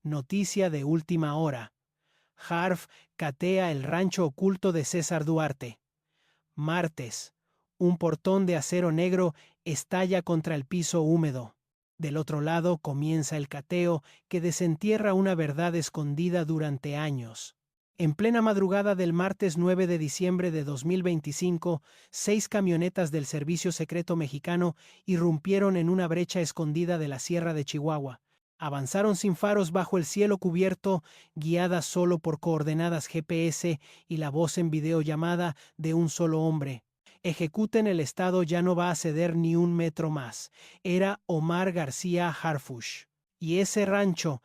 Noticia de última hora. Harf catea el rancho oculto de César Duarte. Martes. Un portón de acero negro estalla contra el piso húmedo. Del otro lado comienza el cateo que desentierra una verdad escondida durante años. En plena madrugada del martes 9 de diciembre de 2025, 6 camionetas del Servicio Secreto Mexicano irrumpieron en una brecha escondida de la Sierra de Chihuahua. Avanzaron sin faros bajo el cielo cubierto, guiadas solo por coordenadas GPS y la voz en videollamada de un solo hombre. Ejecuten, el Estado ya no va a ceder ni un metro más. Era Omar García Harfuch. Y ese rancho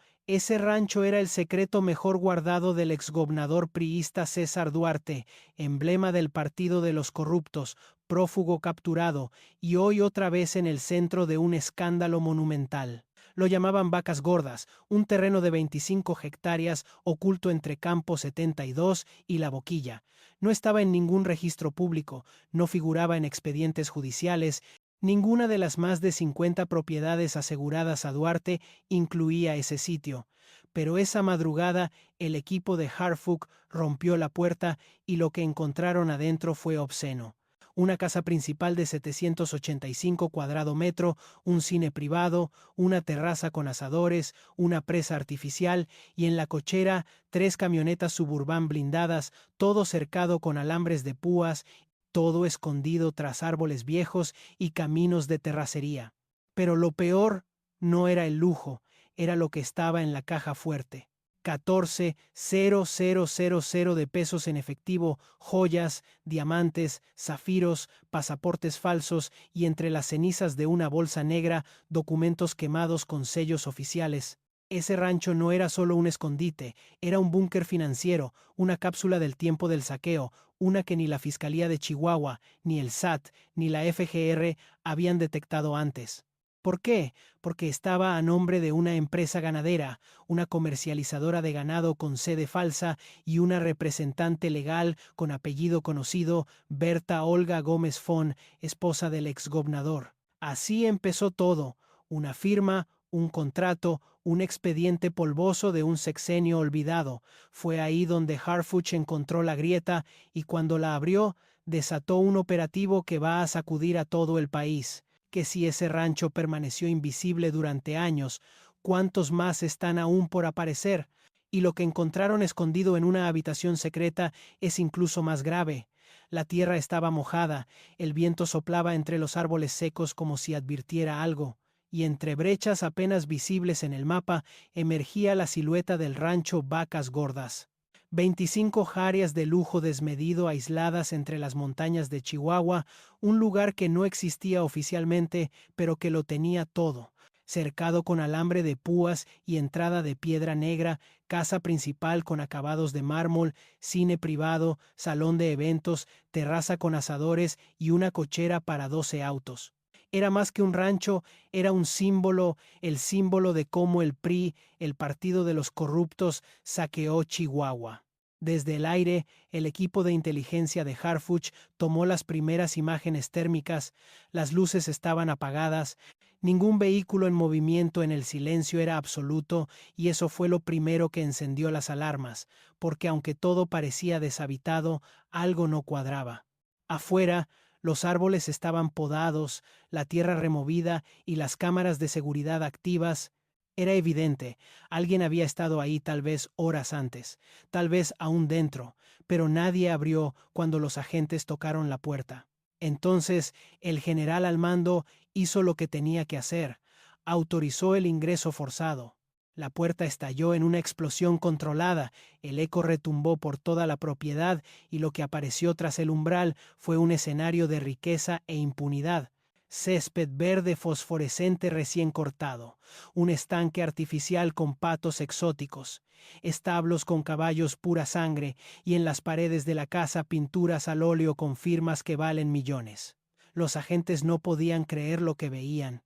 era el secreto mejor guardado del exgobernador priista César Duarte, emblema del Partido de los Corruptos, prófugo capturado, y hoy otra vez en el centro de un escándalo monumental. Lo llamaban Vacas Gordas, un terreno de 25 hectáreas oculto entre Campo 72 y La Boquilla. No estaba en ningún registro público, no figuraba en expedientes judiciales. Ninguna de las más de 50 propiedades aseguradas a Duarte incluía ese sitio. Pero esa madrugada el equipo de Harfuch rompió la puerta y lo que encontraron adentro fue obsceno. Una casa principal de 785 cuadrados metros, un cine privado, una terraza con asadores, una presa artificial y en la cochera 3 camionetas Suburban blindadas, todo cercado con alambres de púas, todo escondido tras árboles viejos y caminos de terracería. Pero lo peor no era el lujo, era lo que estaba en la caja fuerte. 14,000 de pesos en efectivo, joyas, diamantes, zafiros, pasaportes falsos y entre las cenizas de una bolsa negra, documentos quemados con sellos oficiales. Ese rancho no era solo un escondite, era un búnker financiero, una cápsula del tiempo del saqueo, una que ni la Fiscalía de Chihuahua, ni el SAT, ni la FGR habían detectado antes. ¿Por qué? Porque estaba a nombre de una empresa ganadera, una comercializadora de ganado con sede falsa y una representante legal con apellido conocido, Berta Olga Gómez Fon, esposa del exgobernador. Así empezó todo, una firma, un contrato, un expediente polvoso de un sexenio olvidado. Fue ahí donde Harfuch encontró la grieta y cuando la abrió, desató un operativo que va a sacudir a todo el país. Que si ese rancho permaneció invisible durante años, ¿cuántos más están aún por aparecer? Y lo que encontraron escondido en una habitación secreta es incluso más grave. La tierra estaba mojada, el viento soplaba entre los árboles secos como si advirtiera algo, y entre brechas apenas visibles en el mapa emergía la silueta del rancho Vacas Gordas. 25 áreas de lujo desmedido aisladas entre las montañas de Chihuahua, un lugar que no existía oficialmente, pero que lo tenía todo. Cercado con alambre de púas y entrada de piedra negra, casa principal con acabados de mármol, cine privado, salón de eventos, terraza con asadores y una cochera para 12 autos. Era más que un rancho, era un símbolo, el símbolo de cómo el PRI, el Partido de los Corruptos, saqueó Chihuahua. Desde el aire, el equipo de inteligencia de Harfuch tomó las primeras imágenes térmicas, las luces estaban apagadas, ningún vehículo en movimiento, en el silencio era absoluto, y eso fue lo primero que encendió las alarmas, porque aunque todo parecía deshabitado, algo no cuadraba. Afuera, los árboles estaban podados, la tierra removida y las cámaras de seguridad activas. Era evidente, alguien había estado ahí tal vez horas antes, tal vez aún dentro, pero nadie abrió cuando los agentes tocaron la puerta. Entonces, el general al mando hizo lo que tenía que hacer, autorizó el ingreso forzado. La puerta estalló en una explosión controlada, el eco retumbó por toda la propiedad y lo que apareció tras el umbral fue un escenario de riqueza e impunidad. Césped verde fosforescente recién cortado, un estanque artificial con patos exóticos, establos con caballos pura sangre y en las paredes de la casa pinturas al óleo con firmas que valen millones. Los agentes no podían creer lo que veían.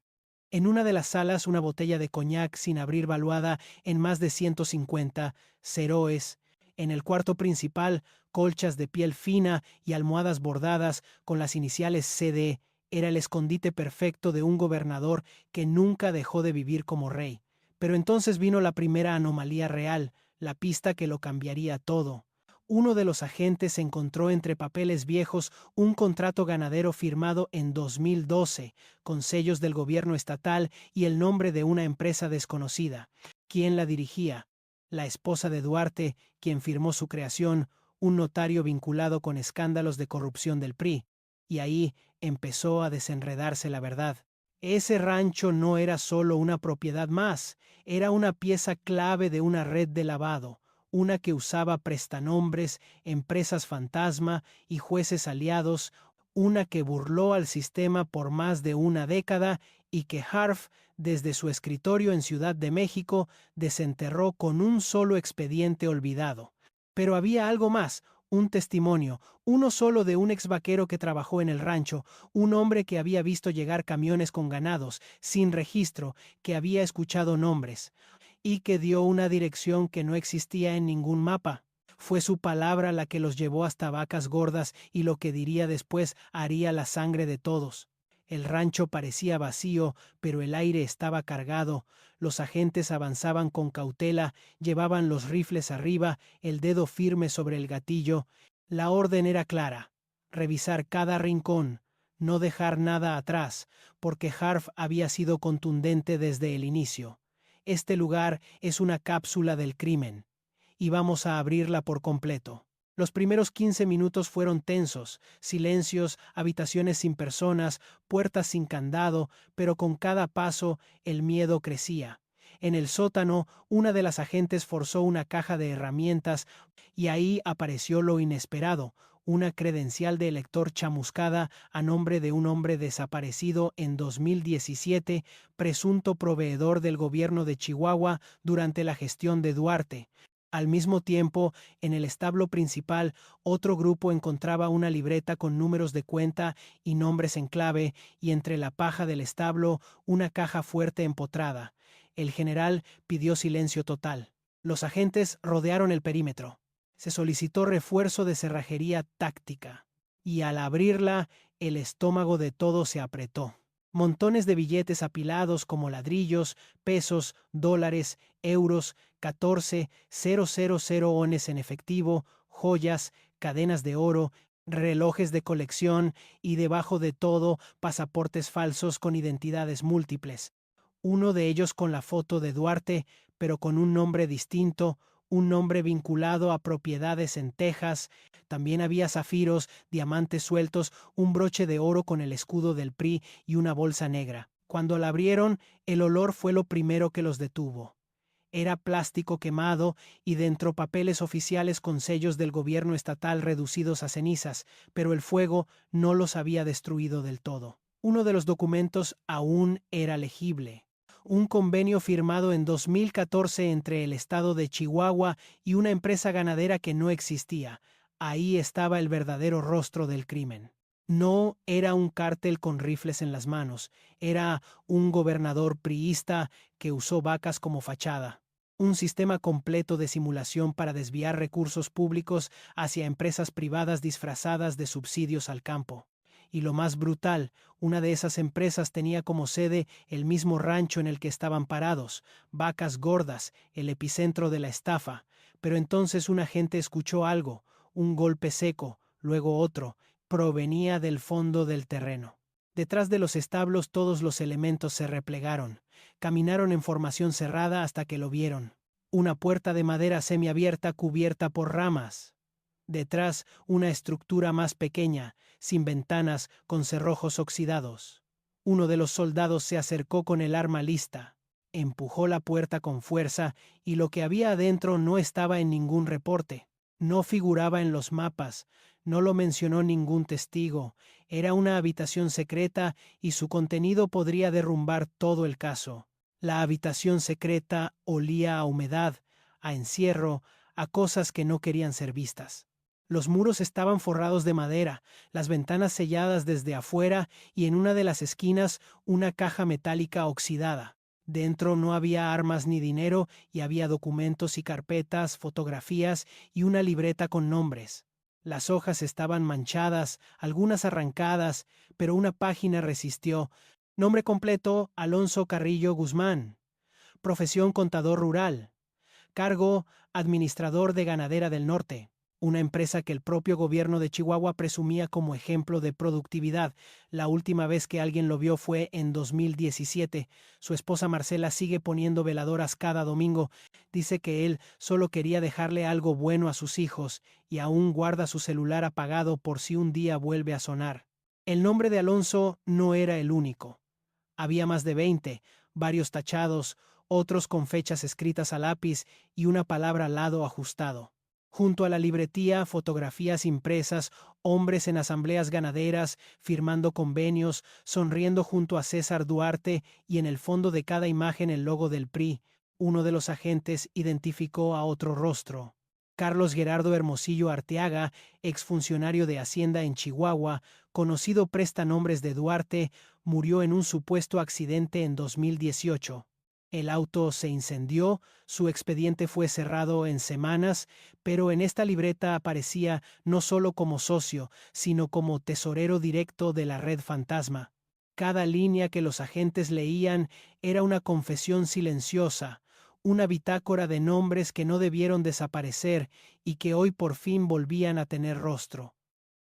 En una de las salas una botella de coñac sin abrir valuada en más de 150 ceroes. En el cuarto principal, colchas de piel fina y almohadas bordadas con las iniciales CD. Era el escondite perfecto de un gobernador que nunca dejó de vivir como rey. Pero entonces vino la primera anomalía real, la pista que lo cambiaría todo. Uno de los agentes encontró entre papeles viejos un contrato ganadero firmado en 2012, con sellos del gobierno estatal y el nombre de una empresa desconocida. ¿Quién la dirigía? La esposa de Duarte, quien firmó su creación, un notario vinculado con escándalos de corrupción del PRI. Y ahí empezó a desenredarse la verdad. Ese rancho no era solo una propiedad más, era una pieza clave de una red de lavado, una que usaba prestanombres, empresas fantasma y jueces aliados, una que burló al sistema por más de una década y que Harf, desde su escritorio en Ciudad de México, desenterró con un solo expediente olvidado. Pero había algo más, un testimonio, uno solo de un ex vaquero que trabajó en el rancho, un hombre que había visto llegar camiones con ganados, sin registro, que había escuchado nombres, y que dio una dirección que no existía en ningún mapa. Fue su palabra la que los llevó hasta Vacas Gordas y lo que diría después haría la sangre de todos. El rancho parecía vacío, pero el aire estaba cargado. Los agentes avanzaban con cautela, llevaban los rifles arriba, el dedo firme sobre el gatillo. La orden era clara: revisar cada rincón, no dejar nada atrás, porque Harf había sido contundente desde el inicio. Este lugar es una cápsula del crimen, y vamos a abrirla por completo. Los primeros 15 minutos fueron tensos, silencios, habitaciones sin personas, puertas sin candado, pero con cada paso el miedo crecía. En el sótano, una de las agentes forzó una caja de herramientas y ahí apareció lo inesperado, una credencial de elector chamuscada a nombre de un hombre desaparecido en 2017, presunto proveedor del gobierno de Chihuahua durante la gestión de Duarte. Al mismo tiempo, en el establo principal, otro grupo encontraba una libreta con números de cuenta y nombres en clave, y entre la paja del establo, una caja fuerte empotrada. El general pidió silencio total. Los agentes rodearon el perímetro. Se solicitó refuerzo de cerrajería táctica, y al abrirla, el estómago de todos se apretó. Montones de billetes apilados como ladrillos, pesos, dólares, euros, 14,000 ones en efectivo, joyas, cadenas de oro, relojes de colección y debajo de todo pasaportes falsos con identidades múltiples. Uno de ellos con la foto de Duarte, pero con un nombre distinto, un nombre vinculado a propiedades en Texas. También había zafiros, diamantes sueltos, un broche de oro con el escudo del PRI y una bolsa negra. Cuando la abrieron, el olor fue lo primero que los detuvo. Era plástico quemado y dentro papeles oficiales con sellos del gobierno estatal reducidos a cenizas, pero el fuego no los había destruido del todo. Uno de los documentos aún era legible. Un convenio firmado en 2014 entre el estado de Chihuahua y una empresa ganadera que no existía. Ahí estaba el verdadero rostro del crimen. No era un cártel con rifles en las manos, era un gobernador priista que usó vacas como fachada. Un sistema completo de simulación para desviar recursos públicos hacia empresas privadas disfrazadas de subsidios al campo. Y lo más brutal, una de esas empresas tenía como sede el mismo rancho en el que estaban parados, Vacas Gordas, el epicentro de la estafa. Pero entonces un agente escuchó algo, un golpe seco, luego otro, provenía del fondo del terreno. Detrás de los establos todos los elementos se replegaron, caminaron en formación cerrada hasta que lo vieron. Una puerta de madera semiabierta cubierta por ramas. Detrás, una estructura más pequeña, sin ventanas, con cerrojos oxidados. Uno de los soldados se acercó con el arma lista, empujó la puerta con fuerza y lo que había adentro no estaba en ningún reporte. No figuraba en los mapas, no lo mencionó ningún testigo. Era una habitación secreta y su contenido podría derrumbar todo el caso. La habitación secreta olía a humedad, a encierro, a cosas que no querían ser vistas. Los muros estaban forrados de madera, las ventanas selladas desde afuera y en una de las esquinas una caja metálica oxidada. Dentro no había armas ni dinero y había documentos y carpetas, fotografías y una libreta con nombres. Las hojas estaban manchadas, algunas arrancadas, pero una página resistió. Nombre completo: Alonso Carrillo Guzmán. Profesión contador rural. Cargo administrador de Ganadera del Norte, una empresa que el propio gobierno de Chihuahua presumía como ejemplo de productividad. La última vez que alguien lo vio fue en 2017. Su esposa Marcela sigue poniendo veladoras cada domingo. Dice que él solo quería dejarle algo bueno a sus hijos y aún guarda su celular apagado por si un día vuelve a sonar. El nombre de Alonso no era el único. Había más de 20, varios tachados, otros con fechas escritas a lápiz y una palabra al lado ajustado. Junto a la libretía, fotografías impresas, hombres en asambleas ganaderas, firmando convenios, sonriendo junto a César Duarte y en el fondo de cada imagen el logo del PRI. Uno de los agentes identificó a otro rostro. Carlos Gerardo Hermosillo Arteaga, exfuncionario de Hacienda en Chihuahua, conocido prestanombres de Duarte, murió en un supuesto accidente en 2018. El auto se incendió, su expediente fue cerrado en semanas, pero en esta libreta aparecía no solo como socio, sino como tesorero directo de la red fantasma. Cada línea que los agentes leían era una confesión silenciosa, una bitácora de nombres que no debieron desaparecer y que hoy por fin volvían a tener rostro.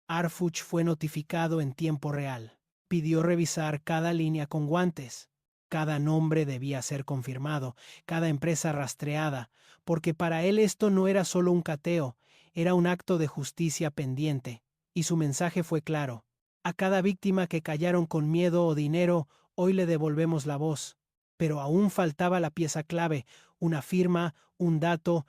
Harfuch fue notificado en tiempo real. Pidió revisar cada línea con guantes. Cada nombre debía ser confirmado, cada empresa rastreada, porque para él esto no era solo un cateo, era un acto de justicia pendiente. Y su mensaje fue claro. A cada víctima que callaron con miedo o dinero, hoy le devolvemos la voz. Pero aún faltaba la pieza clave, una firma, un dato,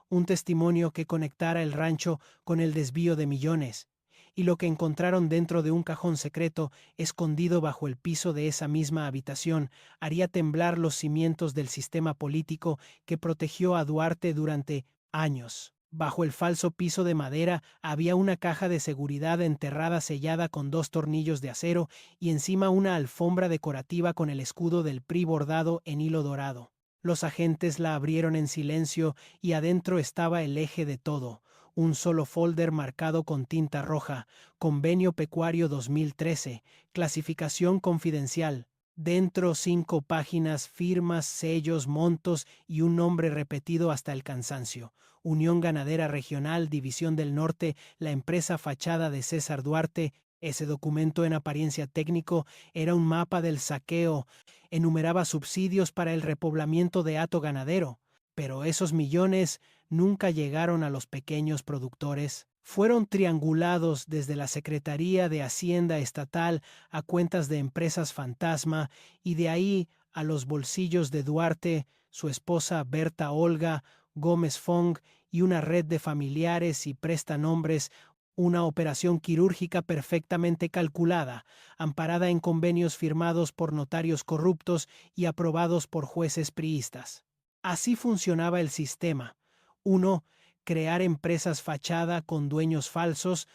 un testimonio que conectara el rancho con el desvío de millones. Y lo que encontraron dentro de un cajón secreto, escondido bajo el piso de esa misma habitación, haría temblar los cimientos del sistema político que protegió a Duarte durante años. Bajo el falso piso de madera había una caja de seguridad enterrada sellada con 2 tornillos de acero y encima una alfombra decorativa con el escudo del PRI bordado en hilo dorado. Los agentes la abrieron en silencio y adentro estaba el eje de todo. Un solo folder marcado con tinta roja, Convenio Pecuario 2013, clasificación confidencial. Dentro 5 páginas, firmas, sellos, montos y un nombre repetido hasta el cansancio. Unión Ganadera Regional, División del Norte, la empresa fachada de César Duarte. Ese documento en apariencia técnico era un mapa del saqueo, enumeraba subsidios para el repoblamiento de hato ganadero, pero esos millones nunca llegaron a los pequeños productores. Fueron triangulados desde la Secretaría de Hacienda Estatal a cuentas de empresas fantasma y de ahí a los bolsillos de Duarte, su esposa Berta Olga Gómez Fong y una red de familiares y prestanombres, una operación quirúrgica perfectamente calculada, amparada en convenios firmados por notarios corruptos y aprobados por jueces priistas. Así funcionaba el sistema. 1. Crear empresas fachada con dueños falsos.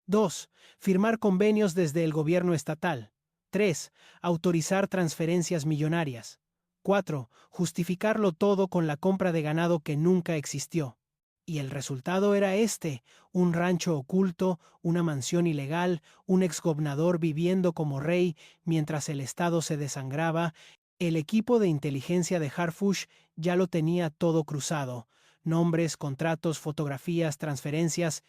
2. Firmar convenios desde el gobierno estatal. 3. Autorizar transferencias millonarias. 4. Justificarlo todo con la compra de ganado que nunca existió. Y el resultado era un rancho oculto, una mansión ilegal, un exgobernador viviendo como rey mientras el Estado se desangraba. El equipo de inteligencia de Harfuch ya lo tenía todo cruzado. Nombres, contratos, fotografías, transferencias.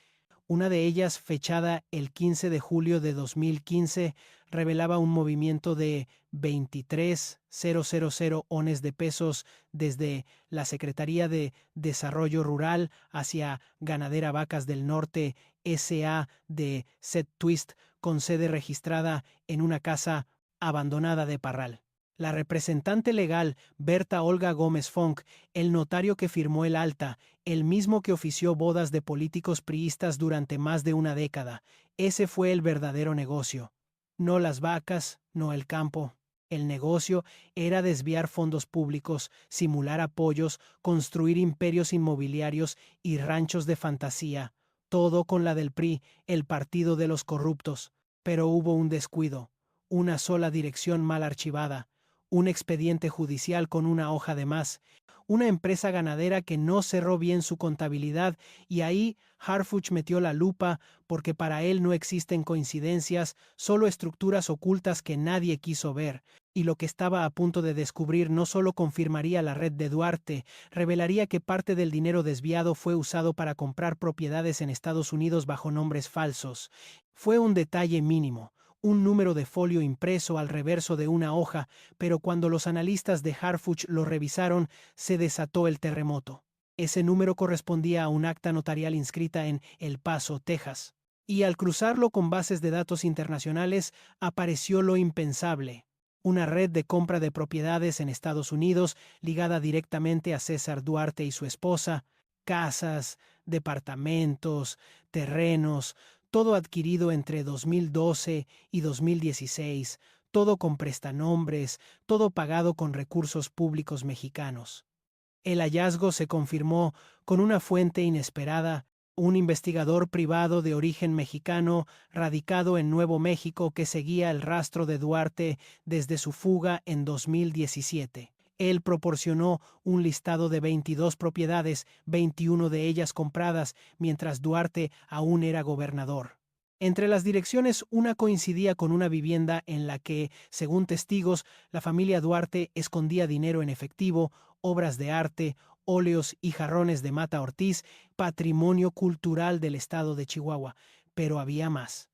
Una de ellas, fechada el 15 de julio de 2015, revelaba un movimiento de 23.000 ones de pesos desde la Secretaría de Desarrollo Rural hacia Ganadera Vacas del Norte, S.A. de Set Twist, con sede registrada en una casa abandonada de Parral. La representante legal, Berta Olga Gómez Fong, el notario que firmó el alta, el mismo que ofició bodas de políticos priistas durante más de una década. Ese fue el verdadero negocio. No las vacas, no el campo. El negocio era desviar fondos públicos, simular apoyos, construir imperios inmobiliarios y ranchos de fantasía. Todo con la del PRI, el partido de los corruptos. Pero hubo un descuido, una sola dirección mal archivada, un expediente judicial con una hoja de más, una empresa ganadera que no cerró bien su contabilidad y ahí Harfuch metió la lupa porque para él no existen coincidencias, solo estructuras ocultas que nadie quiso ver. Y lo que estaba a punto de descubrir no solo confirmaría la red de Duarte, revelaría que parte del dinero desviado fue usado para comprar propiedades en Estados Unidos bajo nombres falsos. Fue un detalle mínimo, un número de folio impreso al reverso de una hoja, pero cuando los analistas de Harfuch lo revisaron, se desató el terremoto. Ese número correspondía a un acta notarial inscrita en El Paso, Texas. Y al cruzarlo con bases de datos internacionales, apareció lo impensable. Una red de compra de propiedades en Estados Unidos ligada directamente a César Duarte y su esposa, casas, departamentos, terrenos, todo adquirido entre 2012 y 2016, todo con prestanombres, todo pagado con recursos públicos mexicanos. El hallazgo se confirmó con una fuente inesperada, un investigador privado de origen mexicano radicado en Nuevo México que seguía el rastro de Duarte desde su fuga en 2017. Él proporcionó un listado de 22 propiedades, 21 de ellas compradas, mientras Duarte aún era gobernador. Entre las direcciones, una coincidía con una vivienda en la que, según testigos, la familia Duarte escondía dinero en efectivo, obras de arte, óleos y jarrones de Mata Ortiz, patrimonio cultural del estado de Chihuahua. Pero había más.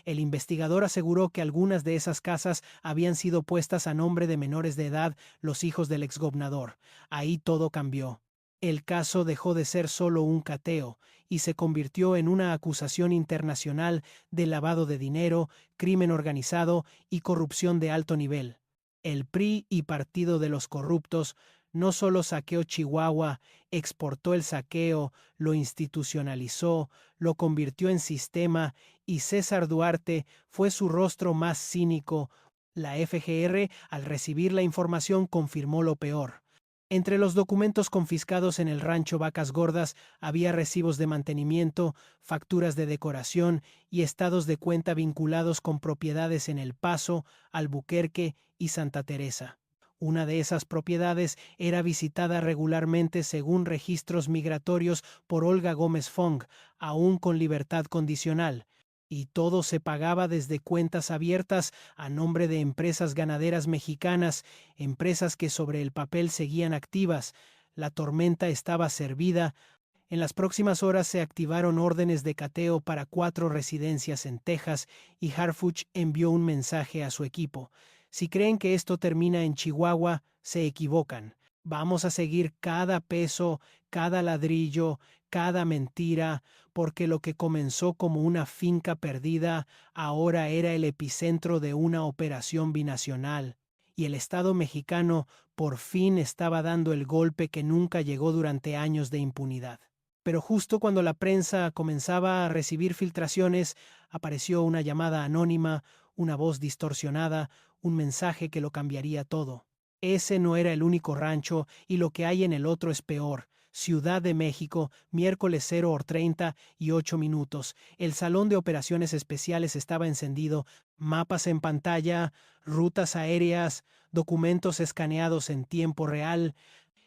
El investigador aseguró que algunas de esas casas habían sido puestas a nombre de menores de edad, los hijos del exgobernador. Ahí todo cambió. El caso dejó de ser solo un cateo y se convirtió en una acusación internacional de lavado de dinero, crimen organizado y corrupción de alto nivel. El PRI y Partido de los Corruptos no solo saqueó Chihuahua, exportó el saqueo, lo institucionalizó, lo convirtió en sistema y César Duarte fue su rostro más cínico. La FGR, al recibir la información, confirmó lo peor. Entre los documentos confiscados en el rancho Vacas Gordas había recibos de mantenimiento, facturas de decoración y estados de cuenta vinculados con propiedades en El Paso, Albuquerque y Santa Teresa. Una de esas propiedades era visitada regularmente según registros migratorios por Olga Gómez Fong, aún con libertad condicional. Y todo se pagaba desde cuentas abiertas a nombre de empresas ganaderas mexicanas, empresas que sobre el papel seguían activas. La tormenta estaba servida. En las próximas horas se activaron órdenes de cateo para 4 residencias en Texas y Harfuch envió un mensaje a su equipo. Si creen que esto termina en Chihuahua, se equivocan. Vamos a seguir cada peso, cada ladrillo, cada mentira, porque lo que comenzó como una finca perdida ahora era el epicentro de una operación binacional, y el Estado mexicano por fin estaba dando el golpe que nunca llegó durante años de impunidad. Pero justo cuando la prensa comenzaba a recibir filtraciones, apareció una llamada anónima, una voz distorsionada, un mensaje que lo cambiaría todo. Ese no era el único rancho y lo que hay en el otro es peor. Ciudad de México, miércoles 0:38. El salón de operaciones especiales estaba encendido, mapas en pantalla, rutas aéreas, documentos escaneados en tiempo real.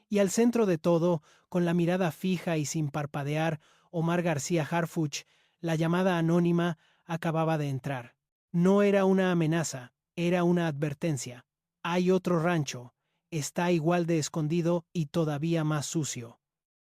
Y al centro de todo, con la mirada fija y sin parpadear, Omar García Harfuch, la llamada anónima, acababa de entrar. No era una amenaza, era una advertencia. Hay otro rancho. Está igual de escondido y todavía más sucio.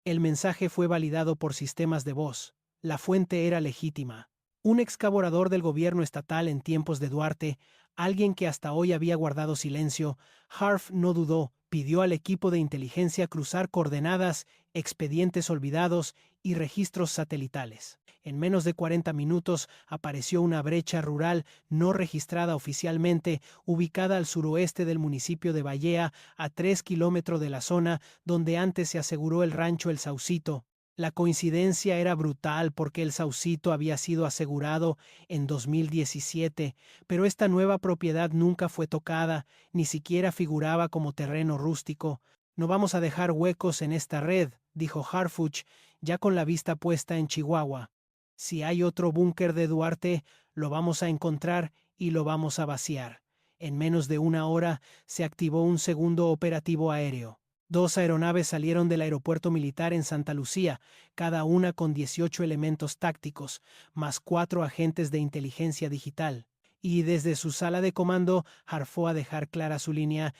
El mensaje fue validado por sistemas de voz. La fuente era legítima. Un excavalador del gobierno estatal en tiempos de Duarte, alguien que hasta hoy había guardado silencio, Harf no dudó, pidió al equipo de inteligencia cruzar coordenadas, expedientes olvidados y registros satelitales. En menos de 40 minutos apareció una brecha rural no registrada oficialmente, ubicada al suroeste del municipio de Ballea, a 3 kilómetros de la zona donde antes se aseguró el rancho El Saucito. La coincidencia era brutal porque El Saucito había sido asegurado en 2017, pero esta nueva propiedad nunca fue tocada, ni siquiera figuraba como terreno rústico. No vamos a dejar huecos en esta red, dijo Harfuch, ya con la vista puesta en Chihuahua. Si hay otro búnker de Duarte, lo vamos a encontrar y lo vamos a vaciar. En menos de una hora se activó un segundo operativo aéreo. 2 aeronaves salieron del aeropuerto militar en Santa Lucía, cada una con 18 elementos tácticos, más 4 agentes de inteligencia digital. Y desde su sala de comando, Harfó a dejar clara su línea: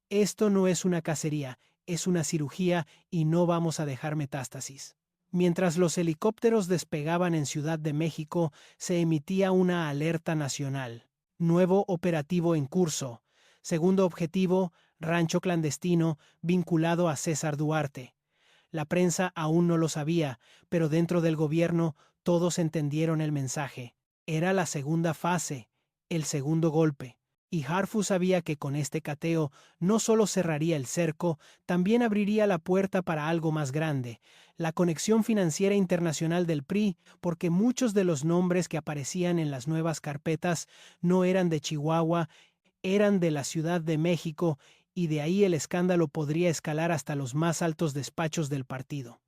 esto no es una cacería, es una cirugía y no vamos a dejar metástasis. Mientras los helicópteros despegaban en Ciudad de México, se emitía una alerta nacional. Nuevo operativo en curso. Segundo objetivo, rancho clandestino vinculado a César Duarte. La prensa aún no lo sabía, pero dentro del gobierno todos entendieron el mensaje. Era la segunda fase, el segundo golpe. Y Harfuch sabía que con este cateo no solo cerraría el cerco, también abriría la puerta para algo más grande, la conexión financiera internacional del PRI, porque muchos de los nombres que aparecían en las nuevas carpetas no eran de Chihuahua, eran de la Ciudad de México, y de ahí el escándalo podría escalar hasta los más altos despachos del partido.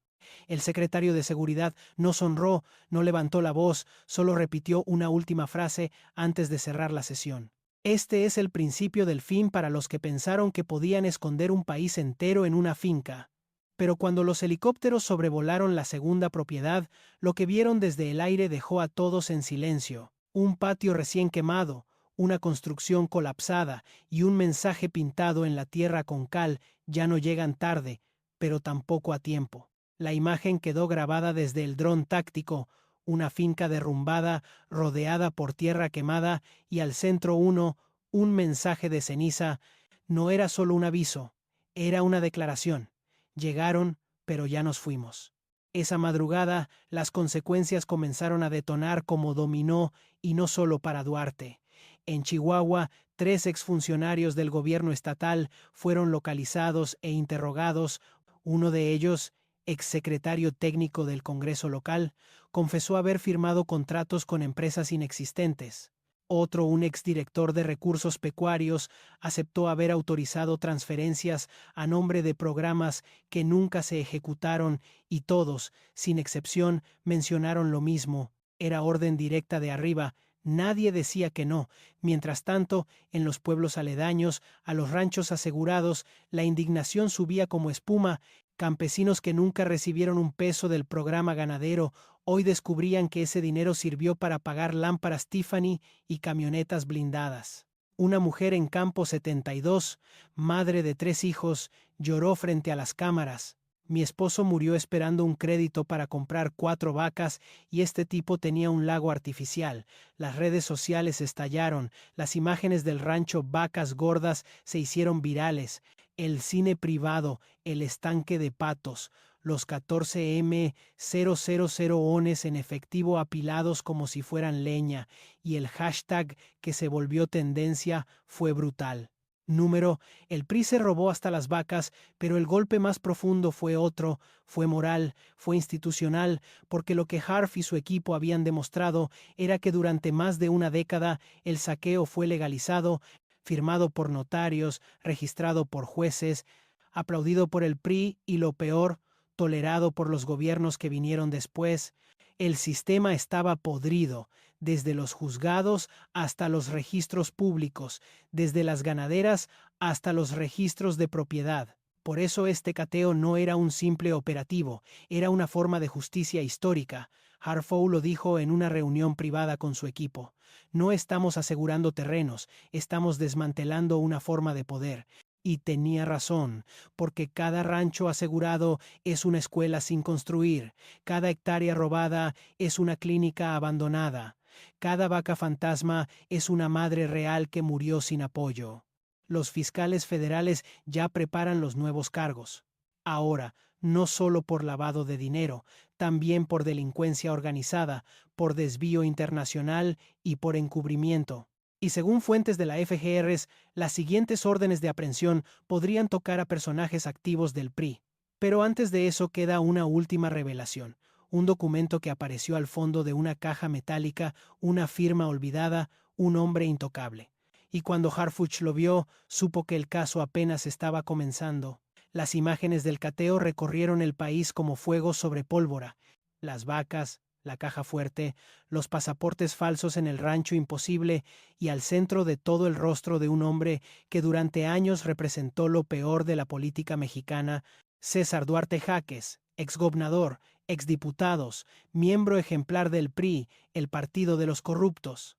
El secretario de Seguridad no sonró, no levantó la voz, solo repitió una última frase antes de cerrar la sesión. Este es el principio del fin para los que pensaron que podían esconder un país entero en una finca. Pero cuando los helicópteros sobrevolaron la segunda propiedad, lo que vieron desde el aire dejó a todos en silencio. Un patio recién quemado, una construcción colapsada y un mensaje pintado en la tierra con cal: ya no llegan tarde, pero tampoco a tiempo. La imagen quedó grabada desde el dron táctico: una finca derrumbada, rodeada por tierra quemada, y al centro un mensaje de ceniza. No era solo un aviso, era una declaración. Llegaron, pero ya nos fuimos. Esa madrugada, las consecuencias comenzaron a detonar como dominó, y no solo para Duarte. En Chihuahua, 3 exfuncionarios del gobierno estatal fueron localizados e interrogados. Uno de ellos, exsecretario técnico del Congreso local, confesó haber firmado contratos con empresas inexistentes. Otro, un exdirector de recursos pecuarios, aceptó haber autorizado transferencias a nombre de programas que nunca se ejecutaron, y todos, sin excepción, mencionaron lo mismo: era orden directa de arriba. Nadie decía que no. Mientras tanto, en los pueblos aledaños a los ranchos asegurados, la indignación subía como espuma. Campesinos que nunca recibieron un peso del programa ganadero hoy descubrían que ese dinero sirvió para pagar lámparas Tiffany y camionetas blindadas. Una mujer en Campo 72, madre de 3 hijos, lloró frente a las cámaras: mi esposo murió esperando un crédito para comprar 4 vacas y este tipo tenía un lago artificial. Las redes sociales estallaron, las imágenes del rancho Vacas Gordas se hicieron virales. El cine privado, el estanque de patos, los 14M000 ones en efectivo apilados como si fueran leña, y el hashtag que se volvió tendencia fue brutal. Número: el PRI se robó hasta las vacas, pero el golpe más profundo fue otro, fue moral, fue institucional, porque lo que Harf y su equipo habían demostrado era que durante más de una década el saqueo fue legalizado, firmado por notarios, registrado por jueces, aplaudido por el PRI y, lo peor, tolerado por los gobiernos que vinieron después. El sistema estaba podrido, desde los juzgados hasta los registros públicos, desde las ganaderas hasta los registros de propiedad. Por eso este cateo no era un simple operativo, era una forma de justicia histórica. Harfou lo dijo en una reunión privada con su equipo: no estamos asegurando terrenos, estamos desmantelando una forma de poder. Y tenía razón, porque cada rancho asegurado es una escuela sin construir, cada hectárea robada es una clínica abandonada, cada vaca fantasma es una madre real que murió sin apoyo. Los fiscales federales ya preparan los nuevos cargos. Ahora, no solo por lavado de dinero, también por delincuencia organizada, por desvío internacional y por encubrimiento. Y según fuentes de la FGR, las siguientes órdenes de aprehensión podrían tocar a personajes activos del PRI. Pero antes de eso queda una última revelación: un documento que apareció al fondo de una caja metálica, una firma olvidada, un hombre intocable. Y cuando Harfuch lo vio, supo que el caso apenas estaba comenzando. Las imágenes del cateo recorrieron el país como fuego sobre pólvora: las vacas, la caja fuerte, los pasaportes falsos en el rancho imposible, y al centro de todo el rostro de un hombre que durante años representó lo peor de la política mexicana: César Duarte Jaques, exgobernador, exdiputados, miembro ejemplar del PRI, el partido de los corruptos.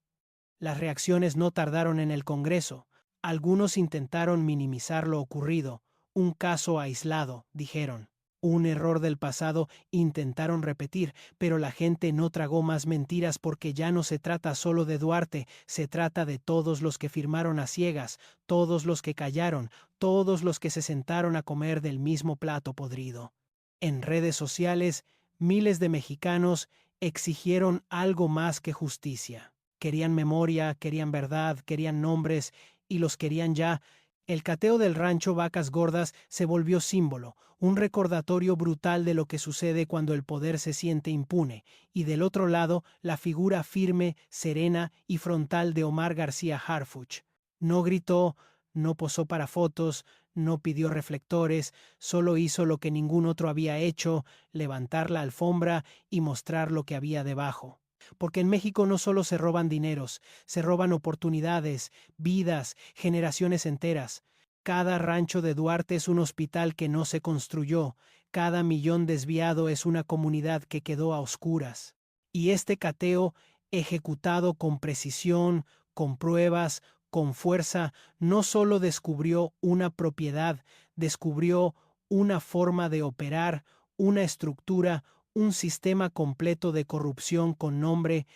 Las reacciones no tardaron en el Congreso. Algunos intentaron minimizar lo ocurrido. Un caso aislado, dijeron. Un error del pasado intentaron repetir, pero la gente no tragó más mentiras porque ya no se trata solo de Duarte, se trata de todos los que firmaron a ciegas, todos los que callaron, todos los que se sentaron a comer del mismo plato podrido. En redes sociales, miles de mexicanos exigieron algo más que justicia. Querían memoria, querían verdad, querían nombres y los querían ya. El cateo del rancho Vacas Gordas se volvió símbolo, un recordatorio brutal de lo que sucede cuando el poder se siente impune, y del otro lado la figura firme, serena y frontal de Omar García Harfuch. No gritó, no posó para fotos, no pidió reflectores, solo hizo lo que ningún otro había hecho, levantar la alfombra y mostrar lo que había debajo. Porque en México no solo se roban dineros, se roban oportunidades, vidas, generaciones enteras. Cada rancho de Duarte es un hospital que no se construyó, cada millón desviado es una comunidad que quedó a oscuras. Y este cateo, ejecutado con precisión, con pruebas, con fuerza, no solo descubrió una propiedad, descubrió una forma de operar, una estructura, un sistema completo de corrupción con nombre,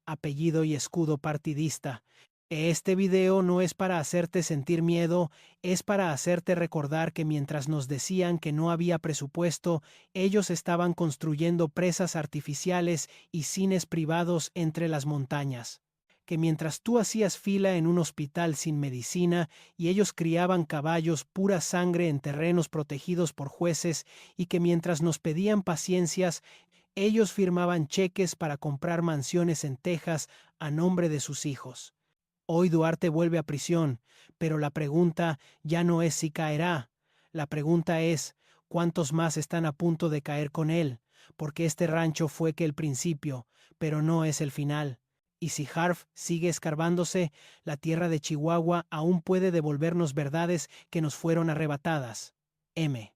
apellido y escudo partidista. Este video no es para hacerte sentir miedo, es para hacerte recordar que mientras nos decían que no había presupuesto, ellos estaban construyendo presas artificiales y cines privados entre las montañas. Que mientras tú hacías fila en un hospital sin medicina y ellos criaban caballos pura sangre en terrenos protegidos por jueces y que mientras nos pedían paciencias, ellos firmaban cheques para comprar mansiones en Texas a nombre de sus hijos. Hoy Duarte vuelve a prisión, pero la pregunta ya no es si caerá. La pregunta es, ¿cuántos más están a punto de caer con él? Porque este rancho fue que el principio, pero no es el final. Y si Harf sigue escarbándose, la tierra de Chihuahua aún puede devolvernos verdades que nos fueron arrebatadas. M.